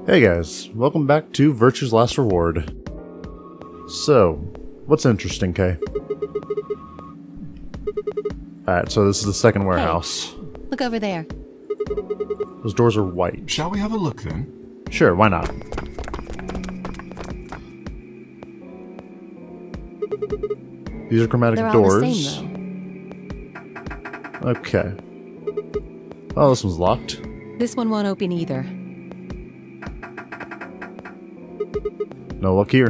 Hey guys, welcome back to Virtue's Last Reward. So, what's interesting, Kay? Alright, so this is the second warehouse. Hey, look over there. Those doors are white. Shall we have a look then? Sure, why not? These are chromatic They're all doors. the same, Okay. Oh, this one's locked. though. This one won't open either. No luck here.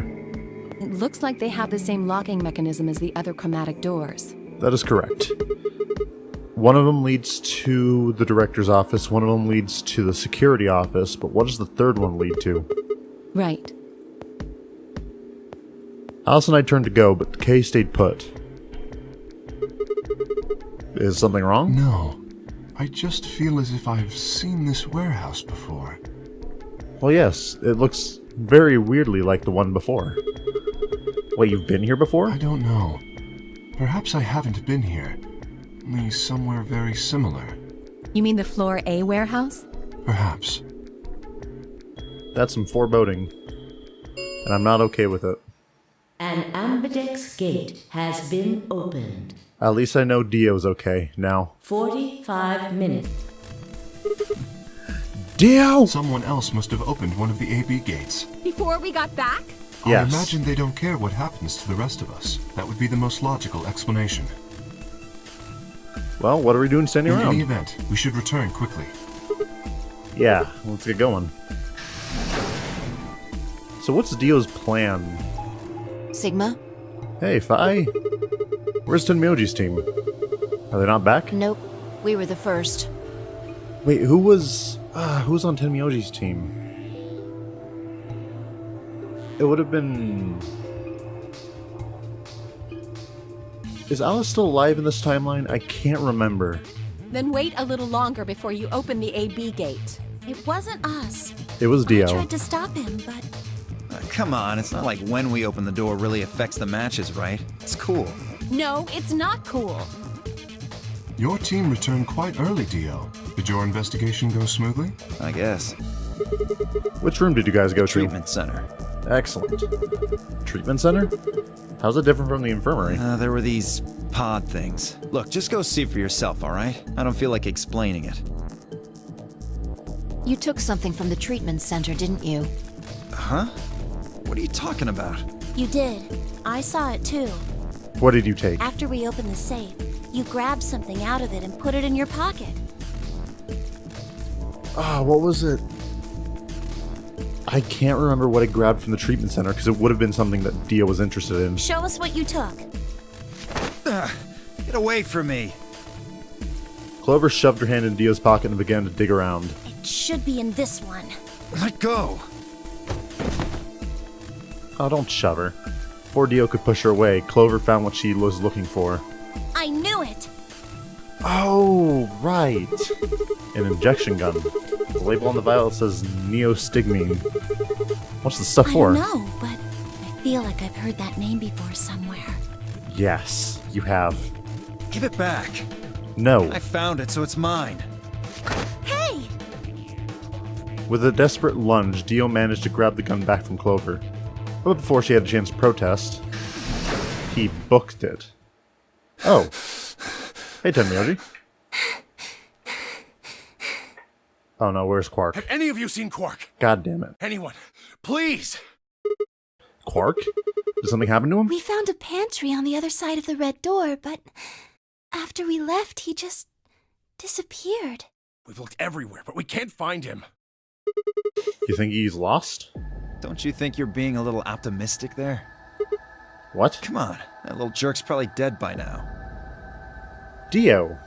It looks like they have the same locking mechanism as the other chromatic doors. That is correct. One of them leads to the director's office, one of them leads to the security office, but what does the third one lead to? Right. Alice and I turned to go, but Kay stayed put. Is something wrong? No. I just feel as if I've seen this warehouse before. Well, yes, it looks very weirdly like the one before. Wait, you've been here before? I don't know. Perhaps I haven't been here. Only somewhere very similar. You mean the Floor A warehouse? Perhaps. That's some foreboding. And I'm not okay with it. An ambidex gate has been opened. At least I know Dio's okay now. 45 minutes. Dio! Someone else must have opened one of the AB gates. Before we got back? Yes. I imagine they don't care what happens to the rest of us. That would be the most logical explanation. Well, what are we doing standing In any around? event, we should return quickly. Yeah, let's get going. So what's Dio's plan? Sigma? Hey, Fi. Where's Tenmyoji's team? Are they not back? Nope. We were the first. Wait, who was on Tenmyoji's team? It would have been... Is Alice still alive in this timeline? I can't remember. Then wait a little longer before you open the AB gate. It wasn't us. It was I Dio. tried to stop him, but Come on, it's not like when we open the door really affects the matches, right? It's cool. No, it's not cool. Your team returned quite early, Dio. Did your investigation go smoothly? I guess. Which room did you guys go to? Treatment center. Excellent. Treatment center? How's it different from the infirmary? There were these pod things. Look, just go see for yourself, alright? I don't feel like explaining it. You took something from the treatment center, didn't you? Huh? What are you talking about? you did. I saw it too. What did you take? After we opened the safe, you grabbed something out of it and put it in your pocket. What was it? I can't remember what I grabbed from the treatment center because it would have been something that Dio was interested in. Show us what you took. Get away from me! Clover shoved her hand in Dio's pocket and began to dig around. It should be in this one. Let go! Oh, don't shove her. Before Dio could push her away, Clover found what she was looking for. I knew it! Oh, right. An injection gun. The label on the vial says neostigmine. What's the stuff I for? don't know, but I feel like I've heard that name before somewhere. Yes, you have. Give it back! No. I found it, so it's mine. Hey! With a desperate lunge, Dio managed to grab the gun back from Clover. But before she had a chance to protest, he booked it. Oh. Hey, Tenmyoji. Oh no, where's Quark? Have any of you seen Quark? God damn it. Anyone? Please! Quark? Did something happen to him? We found a pantry on the other side of the red door, but after we left, he just disappeared. We've looked everywhere, but we can't find him. You think he's lost? Don't you think you're being a little optimistic there? What? Come on, that little jerk's probably dead by now. Dio.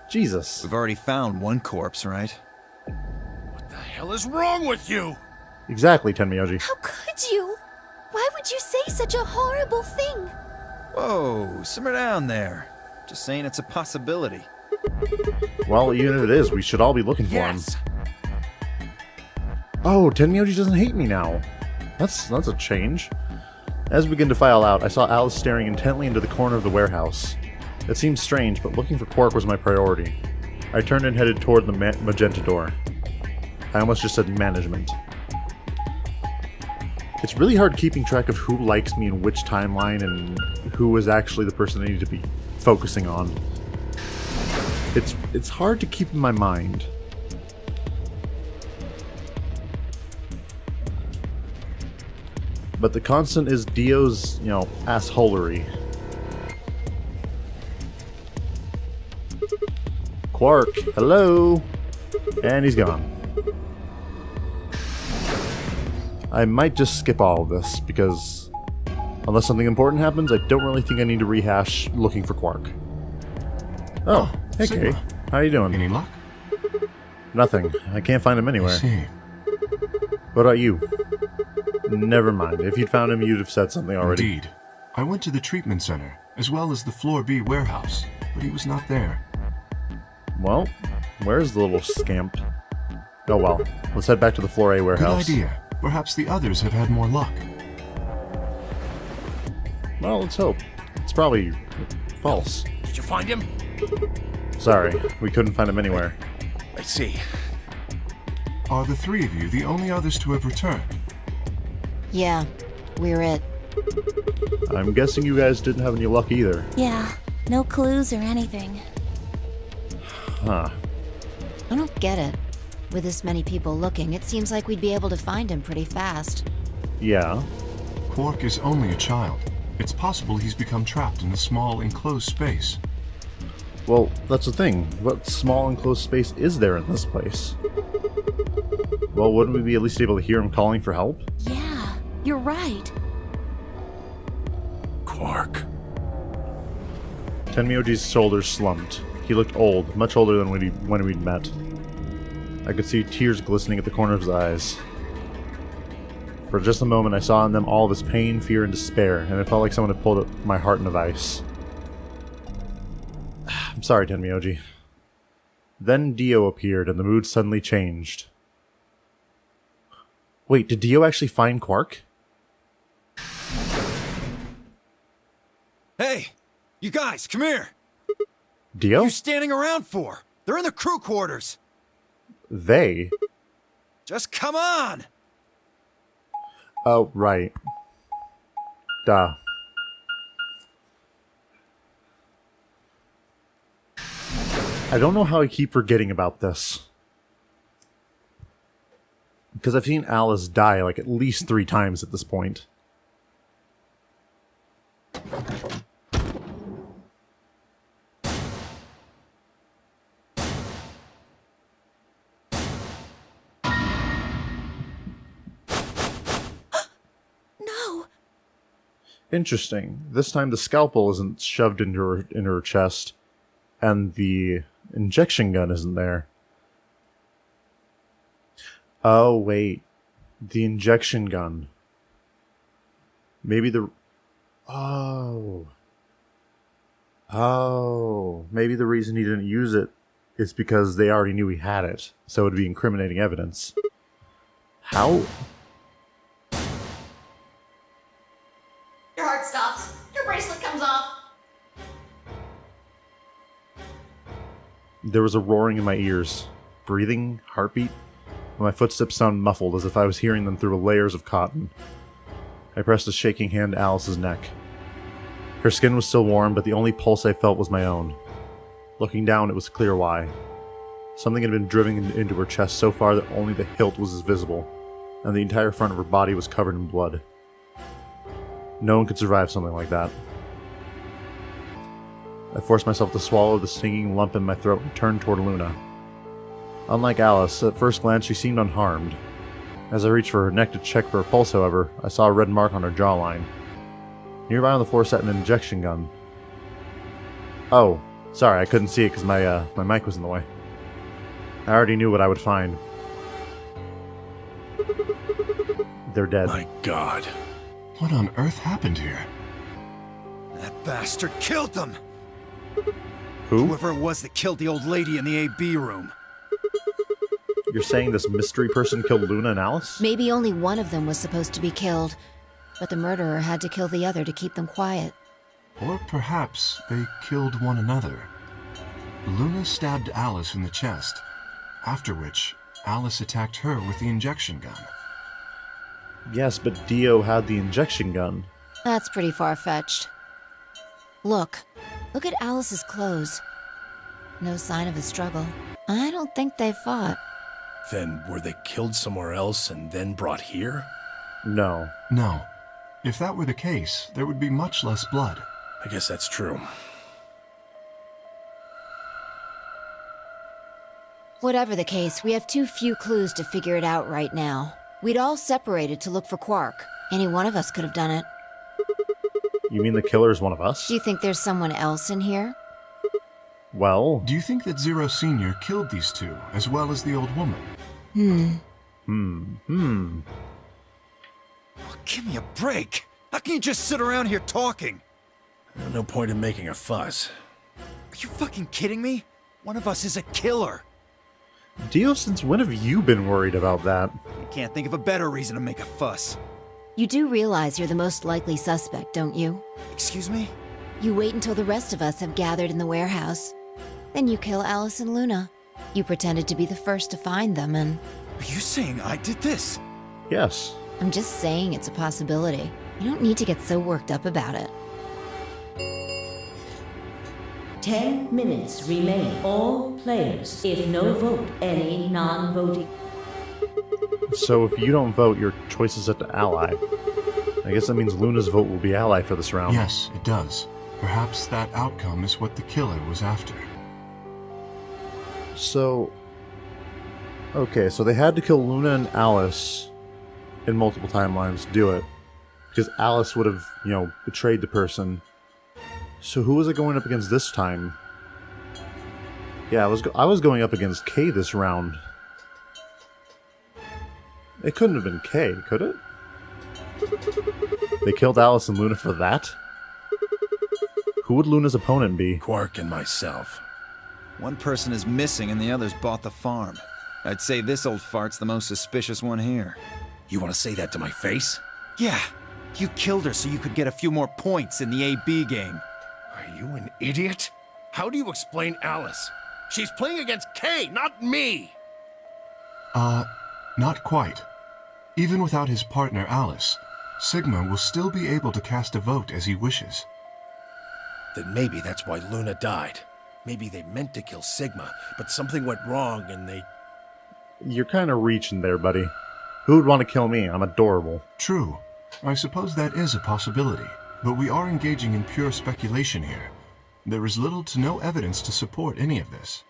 Jesus. We've already found one corpse, right? What the hell is wrong with you? Exactly, Tenmyoji. How could you? Why would you say such a horrible thing? Whoa, simmer down there. Just saying it's a possibility. Well, even if it is, we should all be looking for him. Yes! Oh, Tenmyoji doesn't hate me now. That's a change. As we begin to file out, I saw Alice staring intently into the corner of the warehouse. It seemed strange, but looking for Quark was my priority. I turned and headed toward the magenta door. I almost just said management. It's really hard keeping track of who likes me in which timeline and who is actually the person I need to be focusing on. It's hard to keep in my mind. But the constant is Dio's, assholery. Quark, hello? And he's gone. I might just skip all of this, because unless something important happens, I don't really think I need to rehash looking for Quark. Oh, hey Sigma. Kay. How you doing? Any luck? Nothing. I can't find him I anywhere. see. What about you? Never mind. If you'd found him, you'd have said something already. Indeed. I went to the treatment center, as well as the Floor B warehouse, but he was not there. Well, where's the little scamp? Oh well. Let's head back to the Floor A warehouse. Good idea. Perhaps the others have had more luck. Well, let's hope. It's probably false. Did you find him? Sorry, we couldn't find him anywhere. I see. Are the three of you the only others to have returned? Yeah, we're it. I'm guessing you guys didn't have any luck either. Yeah, no clues or anything. Huh. I don't get it. With this many people looking, it seems like we'd be able to find him pretty fast. Yeah. Quark is only a child. It's possible he's become trapped in a small enclosed space. Well, that's the thing. What small enclosed space is there in this place? Well, wouldn't we be at least able to hear him calling for help? Yeah, you're right. Quark. Tenmyoji's shoulders slumped. He looked old, much older than when we'd met. I could see tears glistening at the corner of his eyes. For just a moment, I saw in them all of his pain, fear, and despair, and it felt like someone had pulled my heart in a vice. I'm sorry, Tenmyoji. Then Dio appeared, and the mood suddenly changed. Wait, did Dio actually find Quark? Hey! You guys, come here! Dio? What are you standing around for? They're in the crew quarters! They? Just come on! Oh, right. Duh. I don't know how I keep forgetting about this. Because I've seen Alice die like at least 3 times at this point. No. Interesting. This time the scalpel isn't shoved into her chest, and the injection gun isn't there. Oh, wait. The injection gun. Maybe the... Oh. Oh. Maybe the reason he didn't use it is because they already knew he had it, so it would be incriminating evidence. How... Your heart stops. Your bracelet comes off. There was a roaring in my ears. Breathing, heartbeat. My footsteps sound muffled as if I was hearing them through layers of cotton. I pressed a shaking hand to Alice's neck. Her skin was still warm, but the only pulse I felt was my own. Looking down, it was clear why. Something had been driven into her chest so far that only the hilt was visible, and the entire front of her body was covered in blood. No one could survive something like that. I forced myself to swallow the stinging lump in my throat and turned toward Luna. Unlike Alice, at first glance she seemed unharmed. As I reached for her neck to check for her pulse, however, I saw a red mark on her jawline. Nearby on the floor sat an injection gun. Oh, sorry, I couldn't see it because my mic was in the way. I already knew what I would find. They're dead. My God. What on earth happened here? That bastard killed them! Who? Whoever it was that killed the old lady in the AB room. You're saying this mystery person killed Luna and Alice? Maybe only one of them was supposed to be killed, but the murderer had to kill the other to keep them quiet. Or perhaps they killed one another. Luna stabbed Alice in the chest, after which Alice attacked her with the injection gun. Yes, but Dio had the injection gun. That's pretty far-fetched. Look at Alice's clothes. No sign of a struggle. I don't think they fought. Then were they killed somewhere else and then brought here? No. No. If that were the case, there would be much less blood. I guess that's true. Whatever the case, we have too few clues to figure it out right now. We'd all separated to look for Quark. Any one of us could have done it. You mean the killer is one of us? Do you think there's someone else in here? Well... Do you think that Zero Sr. killed these two, as well as the old woman? Oh, give me a break. How can you just sit around here talking? No point in making a fuss. Are you fucking kidding me? One of us is a killer. Dio, since when have you been worried about that? I can't think of a better reason to make a fuss. You do realize you're the most likely suspect, don't you? Excuse me? You wait until the rest of us have gathered in the warehouse. Then you kill Alice and Luna. You pretended to be the first to find them, and... Are you saying I did this? Yes. I'm just saying it's a possibility. You don't need to get so worked up about it. 10 minutes remain. All players. If no vote, any non-voting. So if you don't vote, your choice is set to ally. I guess that means Luna's vote will be ally for this round. Yes, it does. Perhaps that outcome is what the killer was after. So... Okay, so they had to kill Luna and Alice in multiple timelines to do it. Because Alice would have, betrayed the person. So who was it going up against this time? Yeah, I was going up against Kay this round. It couldn't have been Kay, could it? They killed Alice and Luna for that? Who would Luna's opponent be? Quark and myself. One person is missing and the others bought the farm. I'd say this old fart's the most suspicious one here. You want to say that to my face? Yeah, you killed her so you could get a few more points in the AB game. Are you an idiot? How do you explain Alice? She's playing against Kay, not me! Not quite. Even without his partner Alice, Sigma will still be able to cast a vote as he wishes. Then maybe that's why Luna died. Maybe they meant to kill Sigma, but something went wrong and they... You're kind of reaching there, buddy. Who would want to kill me? I'm adorable. True. I suppose that is a possibility, but we are engaging in pure speculation here. There is little to no evidence to support any of this.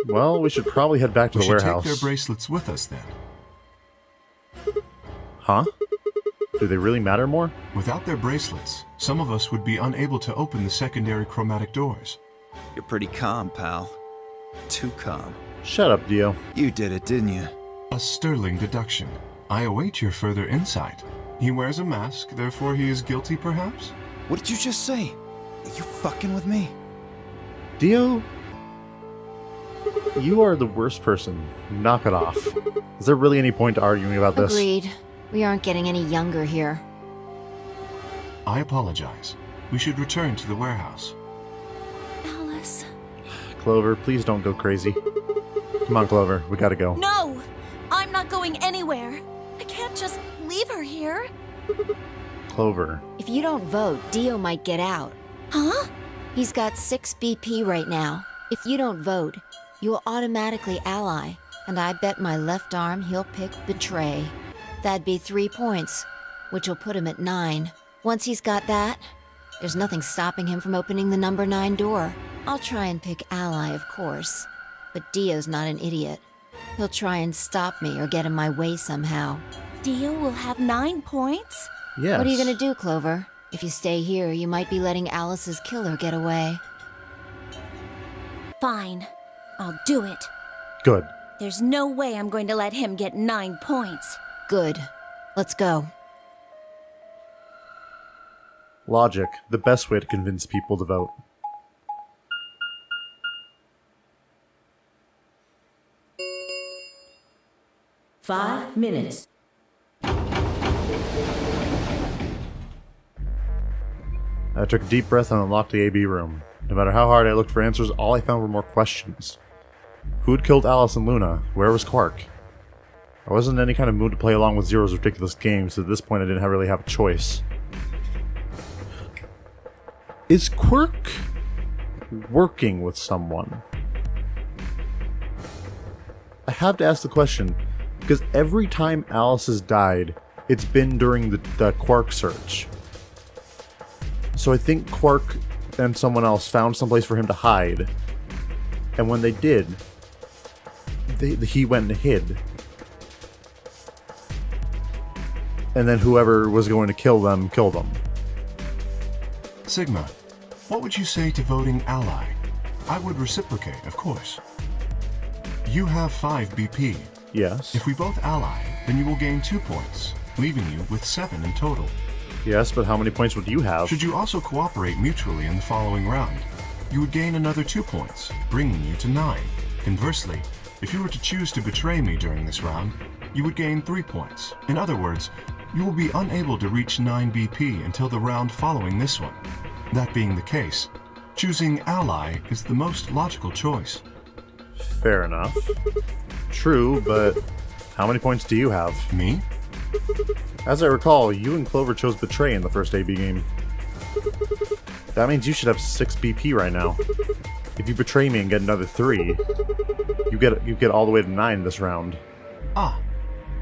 Well, we should probably head back to We the should warehouse. take their bracelets with us then. Huh? Do they really matter more? Without their bracelets, some of us would be unable to open the secondary chromatic doors. You're pretty calm, pal. Too calm. Shut up, Dio. You did it, didn't you? A sterling deduction. I await your further insight. He wears a mask, therefore he is guilty, perhaps? What did you just say? Are you fucking with me? Dio? You are the worst person. Knock it off. Is there really any point to arguing about this? Agreed. We aren't getting any younger here. I apologize. We should return to the warehouse. Alice. Clover, please don't go crazy. Come on, Clover. We gotta go. No! I'm not going anywhere. I can't just leave her here. Clover. If you don't vote, Dio might get out. Huh? He's got 6 BP right now. If you don't vote, you will automatically ally, and I bet my left arm he'll pick Betray. That'd be 3 points, which will put him at 9. Once he's got that, there's nothing stopping him from opening the number 9 door. I'll try and pick ally, of course, but Dio's not an idiot. He'll try and stop me or get in my way somehow. Dio will have 9 points? Yes. What are you gonna do, Clover? If you stay here, you might be letting Alice's killer get away. Fine. I'll do it. Good. There's no way I'm going to let him get 9 points. Good. Let's go. Logic. The best way to convince people to vote. Five minutes. I took a deep breath and unlocked the AB room. No matter how hard I looked for answers, all I found were more questions. Who had killed Alice and Luna? Where was Quark? I wasn't in any kind of mood to play along with Zero's ridiculous game, so at this point I didn't really have a choice. Is Quirk working with someone? I have to ask the question, because every time Alice has died, it's been during the Quark search. So I think Quark and someone else found someplace for him to hide. And when they did, he went and hid. And then whoever was going to kill them, killed them. Sigma, what would you say to voting ally? I would reciprocate, of course. You have 5 BP. Yes. If we both ally, then you will gain 2 points, leaving you with 7 in total. Yes, but how many points would you have? Should you also cooperate mutually in the following round, you would gain another 2 points, bringing you to 9. Conversely, if you were to choose to betray me during this round, you would gain 3 points. In other words, you will be unable to reach 9 BP until the round following this one. That being the case, choosing ally is the most logical choice. Fair enough. True, but how many points do you have? Me? As I recall, you and Clover chose Betray in the first AB game. That means you should have 6 BP right now. If you betray me and get another 3, you get all the way to 9 this round. Ah,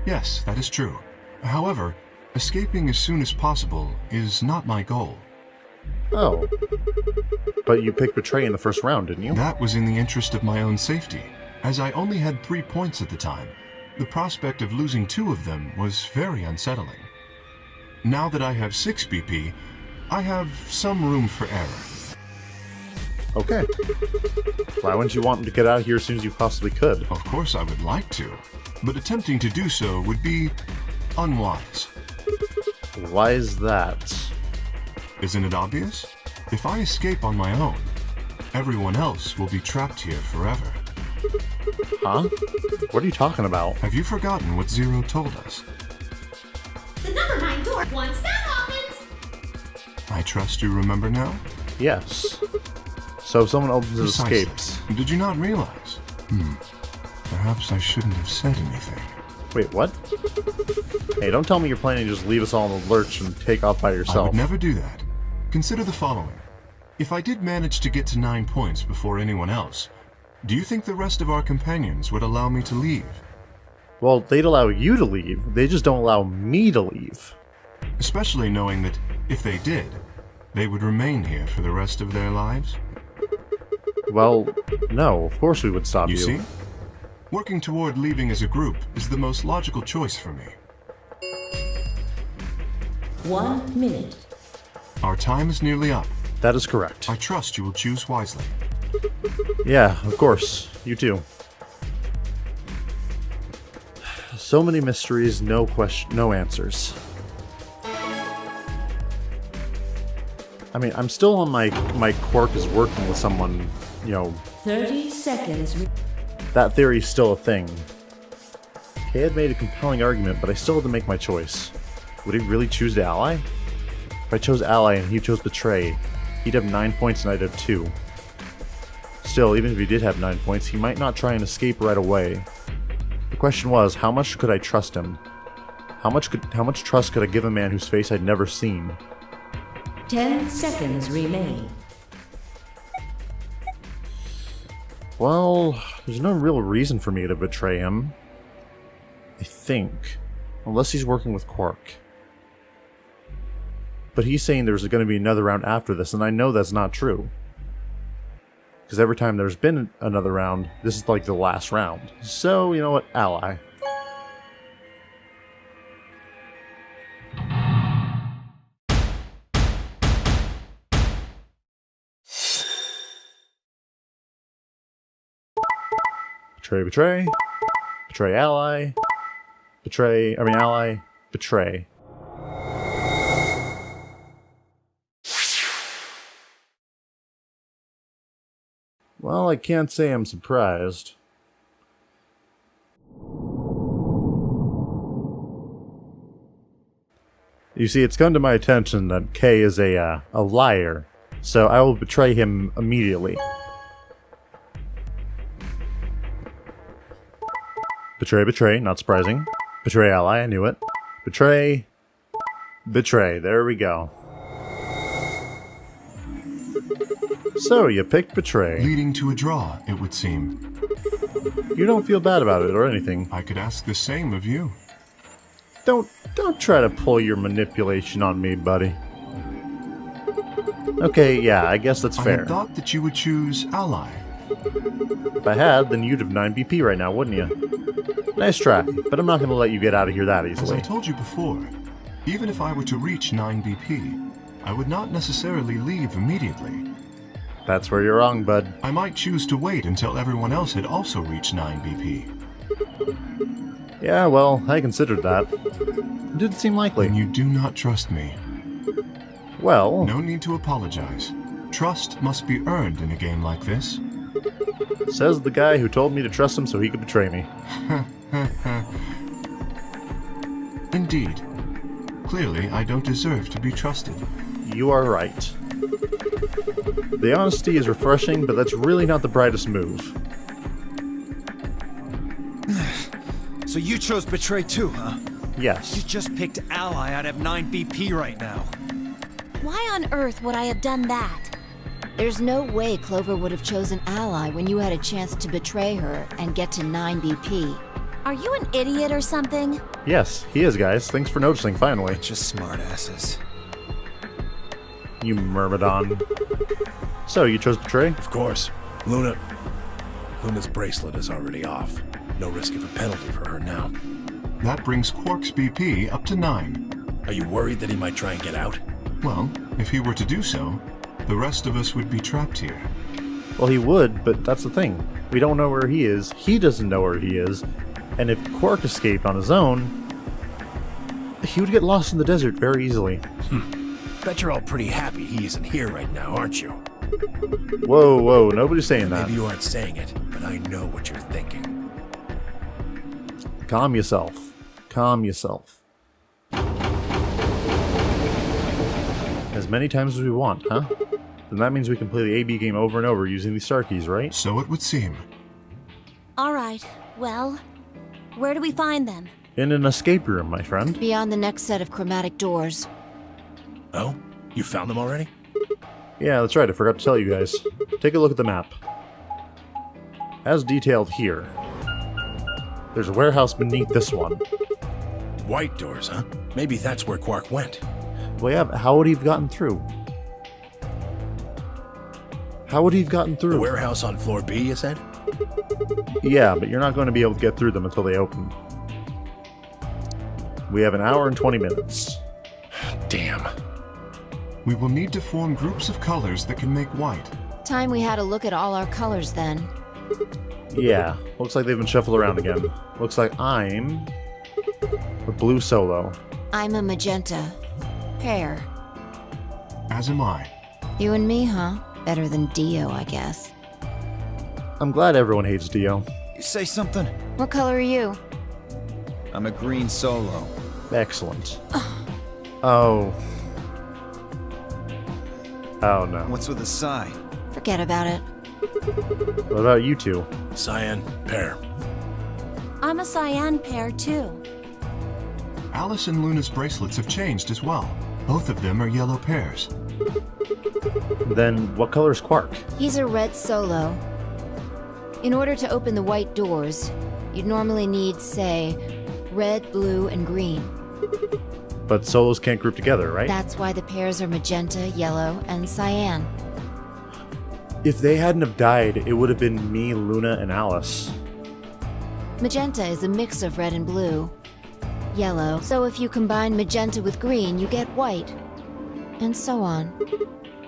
yes, that is true. However, escaping as soon as possible is not my goal. Oh. But you picked Betray in the first round, didn't you? That was in the interest of my own safety, as I only had 3 points at the time. The prospect of losing 2 of them was very unsettling. Now that I have 6 BP, I have some room for error. Okay. Why wouldn't you want to get out of here as soon as you possibly could? Of course I would like to, but attempting to do so would be unwise. Why is that? Isn't it obvious? If I escape on my own, everyone else will be trapped here forever. Huh? What are you talking about? Have you forgotten what Zero told us? The number 9 door, once that happens. I trust you remember now? Yes. So if someone opens and Precisely. escapes... Did you not realize? Perhaps I shouldn't have said anything. Wait, what? Hey, don't tell me you're planning to just leave us all in the lurch and take off by I yourself. would never do that. Consider the following. If I did manage to get to 9 points before anyone else, do you think the rest of our companions would allow me to leave? Well, they'd allow you to leave. They just don't allow me to leave. Especially knowing that, if they did, they would remain here for the rest of their lives? Well, no, of course we would stop you. You see? Working toward leaving as a group is the most logical choice for me. 1 minute. Our time is nearly up. That is correct. I trust you will choose wisely. Yeah, of course. You too. So many mysteries, no answers. I mean, I'm still on my Quark is working with someone, 30 seconds. That theory's still a thing. Kay had made a compelling argument, but I still had to make my choice. Would he really choose the ally? If I chose ally and he chose betray, he'd have 9 points and I'd have 2. Still, even if he did have 9 points, he might not try and escape right away. The question was, how much could I trust him? How much trust could I give a man whose face I'd never seen? 10 seconds remain. Well, there's no real reason for me to betray him. I think. Unless he's working with Quark. But he's saying there's going to be another round after this, and I know that's not true. Because every time there's been another round, this is like the last round. So, you know what? Ally. Betray. Betray ally. Ally. Betray. Well, I can't say I'm surprised. You see, it's come to my attention that Kay is a liar, so I will betray him immediately. Betray, not surprising. Betray ally, I knew it. Betray. Betray, there we go. So, you picked Betray. Leading to a draw, it would seem. You don't feel bad about it or anything. I could ask the same of you. Don't try to pull your manipulation on me, buddy. Okay, yeah, I guess that's I fair. had thought that you would choose ally. If I had, then you'd have 9 BP right now, wouldn't you? Nice try, but I'm not going to let you get out of here that As easily. I told you before, even if I were to reach 9 BP, I would not necessarily leave immediately. That's where you're wrong, bud. I might choose to wait until everyone else had also reached 9 BP. Yeah, well, I considered that. It didn't seem likely. Then you do not trust me. Well, No need to apologize. Trust must be earned in a game like this. says the guy who told me to trust him so he could betray me. Indeed. Clearly, I don't deserve to be trusted. You are right. The honesty is refreshing, but that's really not the brightest move. So you chose Betray too, huh? You Yes. just picked ally out of 9 BP right now. Why on earth would I have done that? There's no way Clover would have chosen Ally when you had a chance to betray her and get to 9 BP. Are you an idiot or something? Yes, he is, guys. Thanks for noticing, finally. Just smartasses. You myrmidon. So, you chose Betray? Of course. Luna's bracelet is already off. No risk of a penalty for her now. That brings Quark's BP up to 9. Are you worried that he might try and get out? Well, if he were to do so, the rest of us would be trapped here. Well, he would, but that's the thing. We don't know where he is, he doesn't know where he is, and if Quark escaped on his own, he would get lost in the desert very easily. Bet you're all pretty happy he isn't here right now, aren't you? Whoa, nobody's saying that. Maybe you aren't saying it, but I know what you're thinking. Calm yourself. Calm yourself. As many times as we want, huh? Then that means we can play the AB game over and over using these star keys, right? So it would seem. All right, well, where do we find them? In an escape room, my friend. Beyond the next set of chromatic doors. Oh? You found them already? Yeah, that's right, I forgot to tell you guys. Take a look at the map. As detailed here. There's a warehouse beneath this one. White doors, huh? Maybe that's where Quark went. Well, yeah, but how would he have gotten through? How would he have gotten The through? warehouse on floor B, you said? Yeah, but you're not going to be able to get through them until they open. We have an hour and 20 minutes. Damn. We will need to form groups of colors that can make white. Time we had a look at all our colors then. Yeah, looks like they've been shuffled around again. Looks like I'm a blue solo. I'm a magenta. Pear. As am I. You and me, huh? Better than Dio, I guess. I'm glad everyone hates Dio. You say something? What color are you? I'm a green solo. Excellent. Oh. Oh no. What's with the sigh? Forget about it. What about you two? Cyan, pear. I'm a cyan pair too. Alice and Luna's bracelets have changed as well. Both of them are yellow pairs. Then what color is Quark? He's a red solo. In order to open the white doors, you'd normally need, say, red, blue, and green. But solos can't group together, right? That's why the pairs are magenta, yellow, and cyan. If they hadn't have died, it would have been me, Luna, and Alice. Magenta is a mix of red and blue. Yellow, so if you combine magenta with green, you get white. And so on.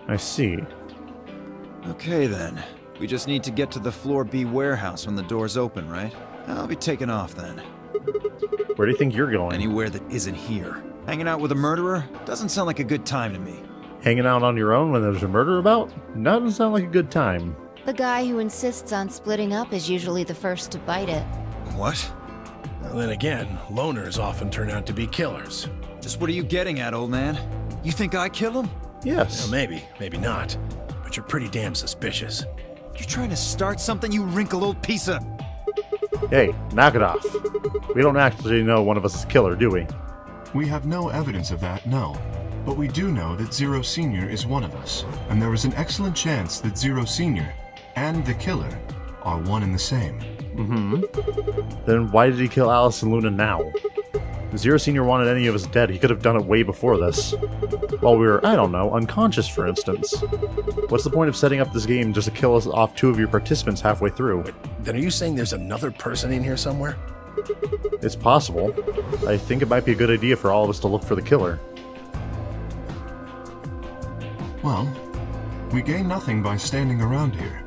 I see. Okay then. We just need to get to the floor B warehouse when the doors open, right? I'll be taking off then. Where do you think you're going? Anywhere that isn't here. Hanging out with a murderer? Doesn't sound like a good time to me. Hanging out on your own when there's a murder about? Doesn't sound like a good time. The guy who insists on splitting up is usually the first to bite it. What? Well, then again, loners often turn out to be killers. Just what are you getting at, old man? You think I kill him? Yes. Well, maybe not. But you're pretty damn suspicious. You trying to start something, you wrinkled old piece of... Hey, knock it off. We don't actually know one of us is killer, do we? We have no evidence of that, no. But we do know that Zero Senior is one of us, and there is an excellent chance that Zero Senior and the killer are one and the same. Then why did he kill Alice and Luna now? If Zero Senior wanted any of us dead, he could have done it way before this. While we were, I don't know, unconscious for instance. What's the point of setting up this game just to kill us off 2 of your participants halfway through? Then are you saying there's another person in here somewhere? It's possible. I think it might be a good idea for all of us to look for the killer. Well, we gain nothing by standing around here.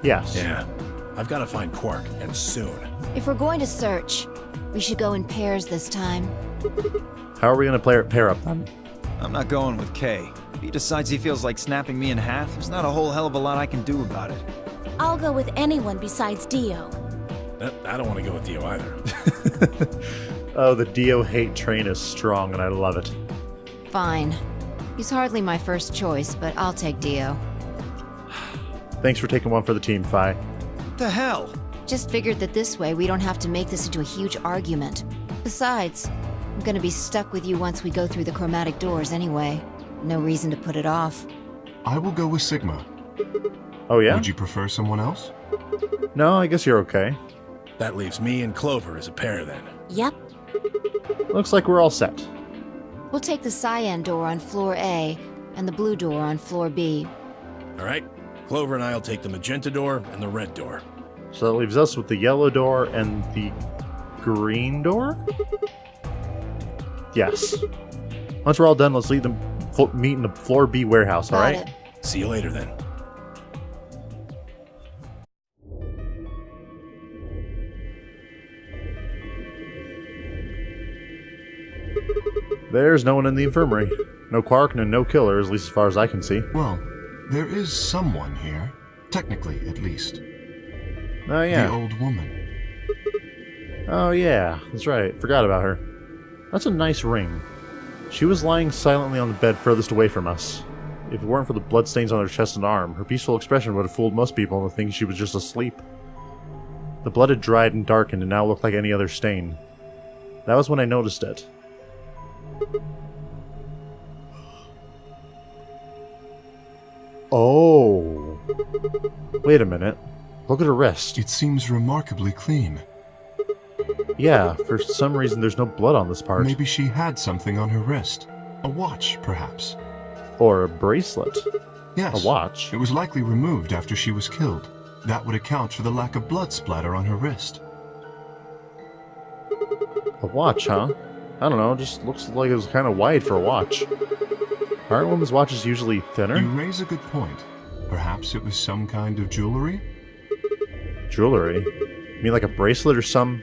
Yes. Yeah. I've got to find Quark, and soon. If we're going to search, we should go in pairs this time. How are we going to pair up then? I'm not going with Kay. If he decides he feels like snapping me in half, there's not a whole hell of a lot I can do about it. I'll go with anyone besides Dio. I don't want to go with Dio either. Oh, the Dio hate train is strong and I love it. Fine. He's hardly my first choice, but I'll take Dio. Thanks for taking one for the team, Phi. What the hell? Just figured that this way we don't have to make this into a huge argument. Besides, I'm gonna be stuck with you once we go through the chromatic doors anyway. No reason to put it off. I will go with Sigma. Oh yeah? Would you prefer someone else? No, I guess you're okay. That leaves me and Clover as a pair then. Yep. Looks like we're all set. We'll take the cyan door on floor A and the blue door on floor B. All right? Clover and I'll take the magenta door and the red door. So that leaves us with the yellow door and the green door? Yes. Once we're all done, let's meet in the floor B warehouse, Got alright? it. See you later then. There's no one in the infirmary. No Quark, no killer, at least as far as I can see. Well, there is someone here. Technically, at least. Oh yeah. The old woman. Oh yeah, that's right. Forgot about her. That's a nice ring. She was lying silently on the bed furthest away from us. If it weren't for the bloodstains on her chest and arm, her peaceful expression would have fooled most people into thinking she was just asleep. The blood had dried and darkened and now looked like any other stain. That was when I noticed it. Oh. Wait a minute. Look at her wrist. It seems remarkably clean. Yeah, for some reason there's no blood on this part. Maybe she had something on her wrist. A watch, perhaps. Or a bracelet. Yes. A watch. It was likely removed after she was killed. That would account for the lack of blood splatter on her wrist. A watch, huh? I don't know, just looks like it was kind of wide for a watch. Aren't women's watches usually thinner? You raise a good point. Perhaps it was some kind of jewelry? Jewelry? You mean like a bracelet or some...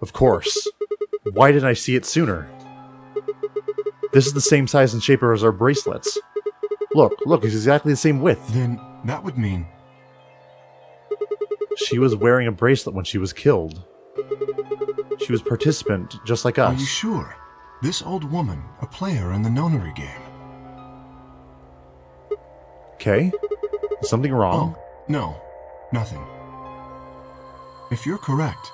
Of course. Why didn't I see it sooner? This is the same size and shape as our bracelets. Look, it's exactly the same width. Then that would mean... She was wearing a bracelet when she was killed. She was a participant, just like us. Are you sure? This old woman, a player in the Nonary game. Okay? Is something wrong? Oh, no. Nothing. If you're correct,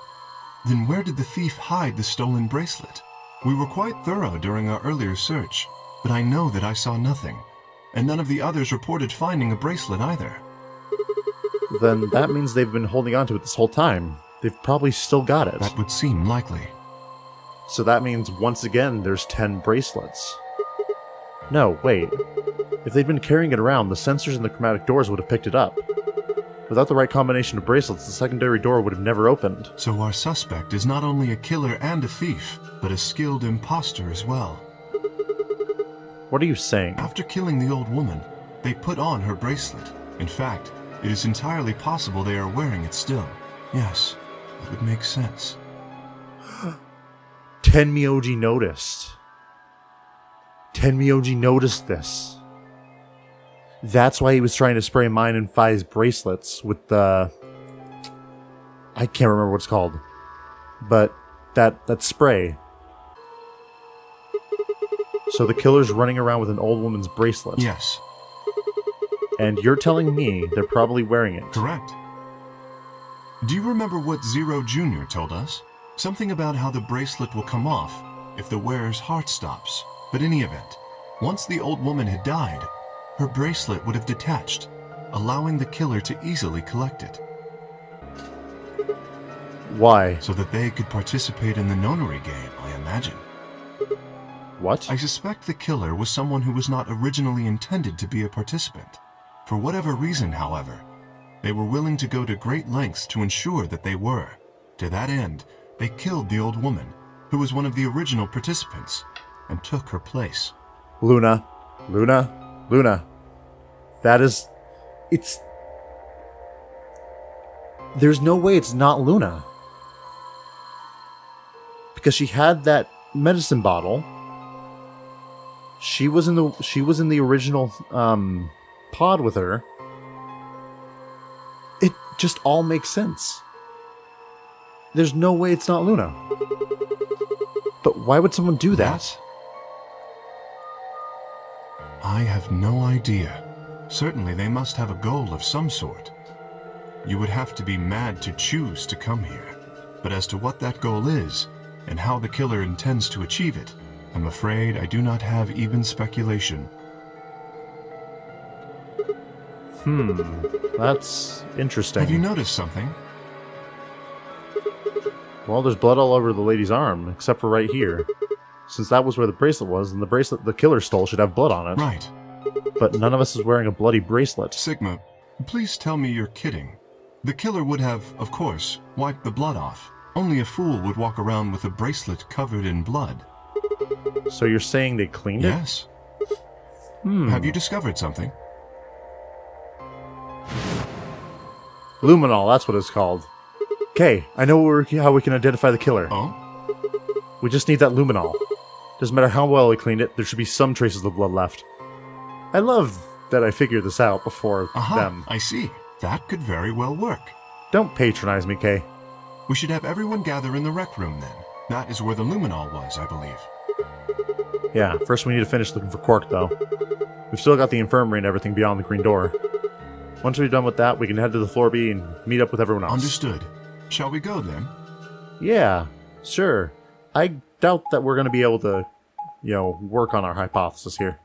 then where did the thief hide the stolen bracelet? We were quite thorough during our earlier search, but I know that I saw nothing, and none of the others reported finding a bracelet either. Then that means they've been holding on to it this whole time. They've probably still got it. That would seem likely. So that means once again there's 10 bracelets. No, wait. If they'd been carrying it around, the sensors in the chromatic doors would have picked it up. Without the right combination of bracelets, the secondary door would have never opened. So our suspect is not only a killer and a thief, but a skilled imposter as well. What are you saying? After killing the old woman, they put on her bracelet. In fact, it is entirely possible they are wearing it still. Yes, that would make sense. Tenmyoji noticed. Tenmyoji noticed this. That's why he was trying to spray mine and Phi's bracelets with the... I can't remember what it's called. But that spray. So the killer's running around with an old woman's bracelet. Yes. And you're telling me they're probably wearing it. Correct. Do you remember what Zero Jr. told us? Something about how the bracelet will come off if the wearer's heart stops. But in any event, once the old woman had died, her bracelet would have detached, allowing the killer to easily collect it. Why? So that they could participate in the Nonary game, I imagine. What? I suspect the killer was someone who was not originally intended to be a participant. For whatever reason, however, they were willing to go to great lengths to ensure that they were. To that end, they killed the old woman, who was one of the original participants, and took her place. Luna. Luna. Luna. That is... It's... There's no way it's not Luna. Because she had that medicine bottle. She was in the original pod with her. It just all makes sense. There's no way it's not Luna. But why would someone do that? I have no idea. Certainly they must have a goal of some sort. You would have to be mad to choose to come here. But as to what that goal is, and how the killer intends to achieve it, I'm afraid I do not have even speculation. That's interesting. Have you noticed something? Well, there's blood all over the lady's arm, except for right here. Since that was where the bracelet was, and the bracelet the killer stole should have blood on it. Right. But none of us is wearing a bloody bracelet. Sigma, please tell me you're kidding. The killer would have, of course, wiped the blood off. Only a fool would walk around with a bracelet covered in blood. So you're saying they cleaned it? Yes. Have you discovered something? Luminol, that's what it's called. Okay, I know how we can identify the killer. Oh? We just need that luminol. Doesn't matter how well we cleaned it, there should be some traces of blood left. I love that I figured this out before them. I see. That could very well work. Don't patronize me, Kay. We should have everyone gather in the rec room then. That is where the luminol was, I believe. Yeah, first we need to finish looking for Quark, though. We've still got the infirmary and everything beyond the green door. Once we're done with that, we can head to the floor B and meet up with everyone else. Understood. Shall we go then? Yeah, sure. I doubt that we're going to be able to, work on our hypothesis here.